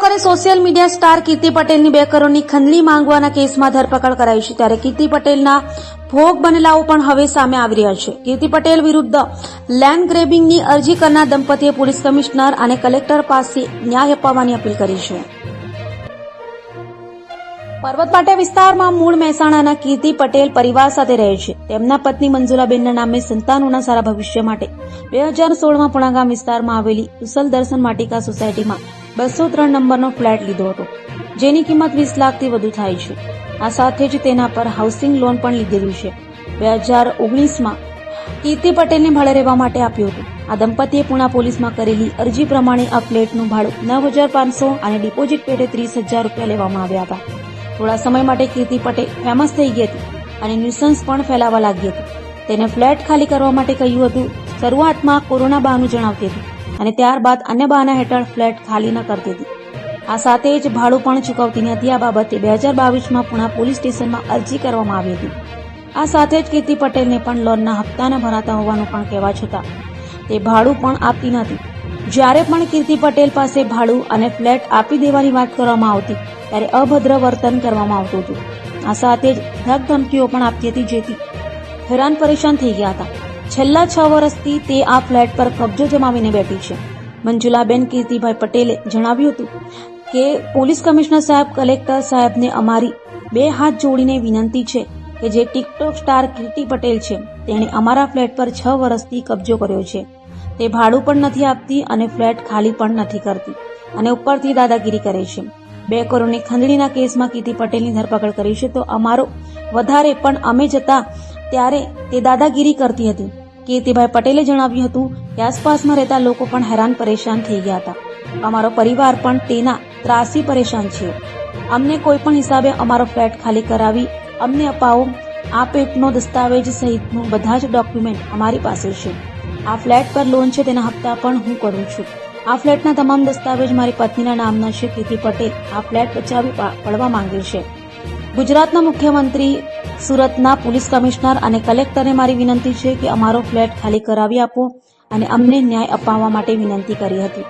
કરે social media star કીર્તિ પટેલની 2 કરોડની ખંડણી માંગવાના કેસમાં ધરપકડ કરાઈ છે, ત્યારે કીર્તિ પટેલના ભોગ બનેલાઓ પણ હવે સામે આવી રહ્યા છે. કીર્તિ પટેલ વિરુદ્ધ લેન્ડ ગ્રેબિંગની અરજી કરનાર દંપતીએ પોલીસ કમિશનર અને કલેક્ટર પાસે ન્યાય અપાવવાની અપીલ કરી છે. પર્વતપાટા વિસ્તારમાં મૂળ મહેસાણાના કીર્તિ પટેલ પરિવાર સાથે રહે છે. તેમના પત્ની મંજુલાબેનના નામે સંતાનોના સારા ભવિષ્ય માટે 2016માં પુણાગામ વિસ્તારમાં આવેલી કુશલ દર્શન વાટિકા સોસાયટીમાં 203 નંબરનો ફ્લેટ લીધો હતો, જેની કિંમત 20 લાખથી વધુ થાય છે. આ સાથે જ તેના પર હાઉસિંગ લોન પણ લીધેલી છે. 2019માં કીર્તિ પટેલને ભાડે રહેવા માટે આપ્યું હતું. આ દંપતીએ પુણા પોલીસમાં કરેલી અરજી પ્રમાણે આ ફ્લેટનું ભાડું 9,500 અને ડિપોઝિટ પેટે 30,000 રૂપિયા લેવામાં આવ્યા હતા. થોડા સમય માટે કીર્તિ પટેલ ફેમસ થઈ ગઈ હતી અને ન્યુસન્સ પણ ફેલાવા લાગી હતી. તેને ફ્લેટ ખાલી કરવા માટે કહ્યું હતું. શરૂઆતમાં કોરોના બહાનું જણાવતી હતી અને ત્યારબાદ અન્ય બહાના હેઠળ ફ્લેટ ખાલી ન કરતી હતી. આ સાથે જ ભાડું પણ ચૂકવતી નથી. આ બાબતે 2022માં પુણા પોલીસ સ્ટેશનમાં અરજી કરવામાં આવી હતી. આ સાથે જ કીર્તિ પટેલને પણ લોનના હપ્તા ન ભરાતા હોવાનું પણ કહેવા છતાં તે ભાડું પણ આપતી નથી. જ્યારે પણ કીર્તિ પટેલ પાસે ભાડું અને ફ્લેટ આપી દેવાની વાત કરવામાં આવતી ત્યારે અભદ્ર વર્તન કરવામાં આવતું હતું. આ સાથે જ ધક ધમકીઓ પણ આપતી હતી, જેથી હેરાન પરેશાન થઈ ગયા હતા. છેલ્લા 6 વર્ષથી તે આ ફ્લેટ પર કબજો જમાવીને બેઠી છે. મંજુલાબેન કીર્તિભાઈ પટેલે જણાવ્યું હતું કે પોલીસ કમિશનર સાહેબ, કલેક્ટર સાહેબને અમારી 2 હાથ જોડીને વિનંતી છે કે જે ટિકટોક સ્ટાર કીર્તિ પટેલ છે તેણે અમારા ફ્લેટ પર 6 વર્ષથી કબજો કર્યો છે. તે ભાડું પણ નથી આપતી અને ફ્લેટ ખાલી પણ નથી કરતી અને ઉપરથી દાદાગીરી કરે છે. 2 કરોડની ખંડણીના કેસમાં કીર્તિ પટેલની ધરપકડ કરી છે, તો અમારો વધારે પણ અમે જતા ત્યારે તે દાદાગીરી કરતી હતી. કીર્તિભાઈ પટેલે જણાવ્યું હતું કે આસપાસમાં રહેતા લોકો પણ હેરાન પરેશાન થઈ ગયા હતા. અમારો પરિવાર પણ તેના ત્રાસી પરેશાન છે. અમને કોઈ પણ હિસાબે અમારો ફ્લેટ ખાલી કરાવી અમને અપાવો. આ પેટનો દસ્તાવેજ સહિતનું બધા જ ડોક્યુમેન્ટ અમારી પાસે છે. આ ફ્લેટ પર લોન છે, તેના હપ્તા પણ હું કરું છું. આ ફ્લેટના તમામ દસ્તાવેજ મારી પત્નીના નામના છે. કીર્તિ પટેલ આ ફ્લેટ બચાવી પડવા માંગે છે. ગુજરાતના મુખ્યમંત્રી, સુરતના પોલીસ કમિશનર અને કલેક્ટરને મારી વિનંતી છે કે અમારો ફ્લેટ ખાલી કરાવી આપો અને અમને ન્યાય અપાવવા માટે વિનંતી કરી હતી.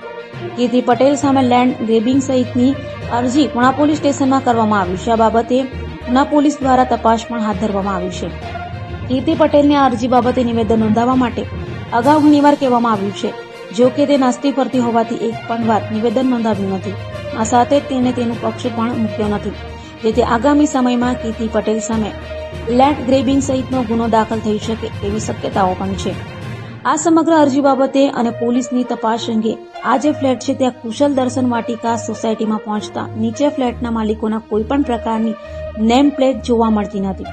કીર્તિ પટેલ સામે લેન્ડ ગ્રેબિંગ સહિતની અરજી પુણા પોલીસ સ્ટેશનમાં કરવામાં આવી છે. આ બાબતે પુણા પોલીસ દ્વારા તપાસ પણ હાથ ધરવામાં આવી છે. કીર્તિ પટેલની આ અરજી બાબતે નિવેદન નોંધાવવા માટે અગાઉ ઘણીવાર કહેવામાં આવ્યું છે, જો કે તે નાસ્તી ફરતી હોવાથી એક પણ વાર નિવેદન નોંધાવ્યું નથી. આ સાથે જ તેને તેનું પક્ષ પણ મૂક્યો નથી, જેથી આગામી સમયમાં કીર્તિ પટેલ સામે લેન્ડ ગ્રેબિંગ સહિતનો ગુનો દાખલ થઈ શકે તેવી શક્યતાઓ પણ છે. આ સમગ્ર અરજી બાબતે અને પોલીસની તપાસ અંગે આ જે ફ્લેટ છે ત્યાં કુશલ દર્શન વાટિકા સોસાયટીમાં પહોંચતા નીચે ફ્લેટના માલિકોના કોઈપણ પ્રકારની નેમ પ્લેટ જોવા મળતી નથી.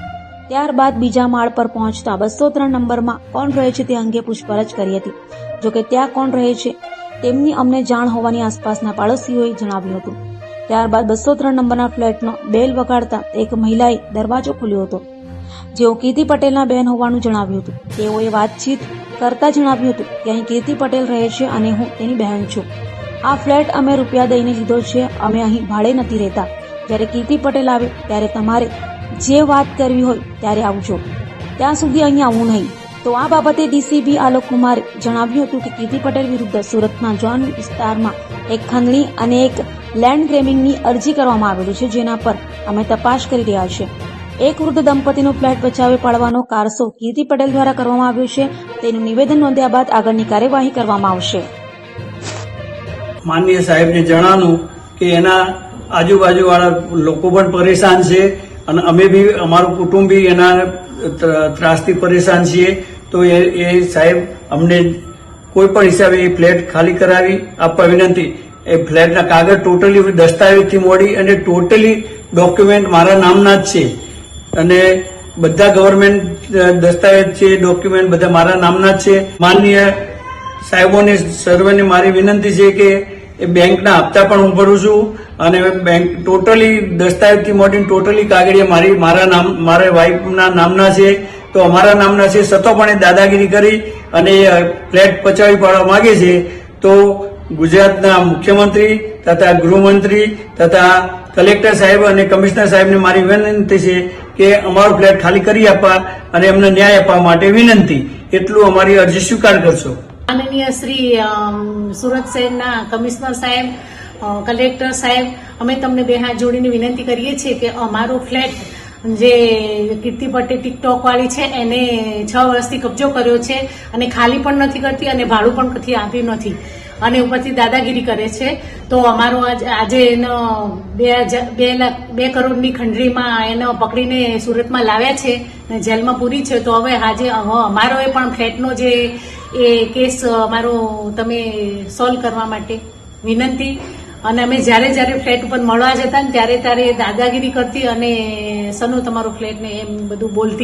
ત્યારબાદ બીજા માળ પર પહોંચતા 203 નંબરમાં કોણ રહે છે તે અંગે પૂછપરછ કરી હતી. જોકે ત્યાં કોણ રહે છે તેમની અમને જાણ હોવાની આસપાસના પાડોશીઓએ જણાવ્યું હતું. ત્યારબાદ 203 નંબરના ફ્લેટનો બેલ વગાડતા એક મહિલાએ દરવાજો ખોલ્યો હતો, જેઓ કીર્તિ પટેલના બહેન હોવાનું જણાવ્યું હતું. તેઓએ વાતચીત કરતા જણાવ્યું હતું કે અહીં કીર્તિ પટેલ રહે છે અને હું તેની બહેન છું. આ ફ્લેટ અમે રૂપિયા દઈને લીધો છે. અમે અહીં ભાડે નથી રહેતા. જ્યારે કીર્તિ પટેલ આવે ત્યારે તમારે જે વાત કરવી હોય ત્યારે આવજો, ત્યાં સુધી અહીં આવવું નહીં. તો આ બાબતે ડીસીપી આલોક કુમારે જણાવ્યું હતું કે કીર્તિ પટેલ વિરુદ્ધ સુરતના જોન વિસ્તારમાં એક ખંડણી અને એક લેન્ડ ગ્રેબિંગની અરજી કરવામાં આવેલી છે, જેના પર અમે તપાસ કરી રહ્યા છીએ. એક વૃદ્ધ દંપતીનો ફ્લેટ બચાવી પાડવાનો કારસો કીર્તિ પટેલ દ્વારા કરવામાં આવ્યો છે. તેનું નિવેદન નોંધ્યા બાદ આગળની કાર્યવાહી કરવામાં આવશે. માનનીય સાહેબને જણાવ્યું કે એના આજુબાજુવાળા લોકો પણ પરેશાન છે અને અમે બી, અમારું કુટુંબ બી એના ત્રાસથી પરેશાન છીએ. તો એ સાહેબ અમને કોઈ પણ હિસાબે એ ફ્લેટ ખાલી કરાવી આપવા વિનંતી. એ ફ્લેટના કાગળ ટોટલી દસ્તાવેજથી મોડી અને ટોટલી ડોક્યુમેન્ટ મારા નામના જ છે અને બધા ગવર્મેન્ટ દસ્તાવેજ છે, ડોક્યુમેન્ટ બધા મારા નામના જ છે. માનનીય સાહેબોને સર્વેને મારી વિનંતી છે કે એ બેંકના હપ્તા પણ હું ભરું છું અને બેંક ટોટલી દસ્તાવેજથી મોડીને ટોટલી કાગળિયા મારા વાઇફના નામના છે, તો અમારા નામના છે. છતાં પણ એ દાદાગીરી કરી અને એ ફ્લેટ પચાવી પાડવા માંગે છે. તો ગુજરાતના મુખ્યમંત્રી તથા ગૃહમંત્રી તથા કલેક્ટર સાહેબ અને કમિશનર સાહેબને મારી વિનંતી છે કે અમારો ફ્લેટ ખાલી કરી આપવા અને એમને ન્યાય આપવા માટે વિનંતી. એટલું અમારી અરજી સ્વીકાર કરશો. માનનીય શ્રી સુરત શહેરના કમિશનર સાહેબ કલેક્ટર સાહેબ, અમે તમને બે હાથ જોડીને વિનંતી કરીએ છીએ કે અમારો ફ્લેટ જે કીર્તિ પટેલ ટિકટોક વાળી છે એને 6 વર્ષથી કબજો કર્યો છે અને ખાલી પણ નથી કરતી અને ભાડું પણ કથી આપ્યું નથી અને ઉપરથી દાદાગીરી કરે છે. તો અમારો આજે એનો 2 કરોડની ખંડરીમાં એને પકડીને સુરતમાં લાવ્યા છે અને જેલમાં પૂરી છે. તો હવે આજે અમારો એ પણ ફ્લેટનો જે એ કેસ અમારો તમે સોલ્વ કરવા માટે વિનંતી. અને અમે જ્યારે ફ્લેટ ઉપર મળવા જતા ને ત્યારે દાદાગીરી કરતી અને સનો તમારો ફ્લેટ ને એમ બધું બોલતી.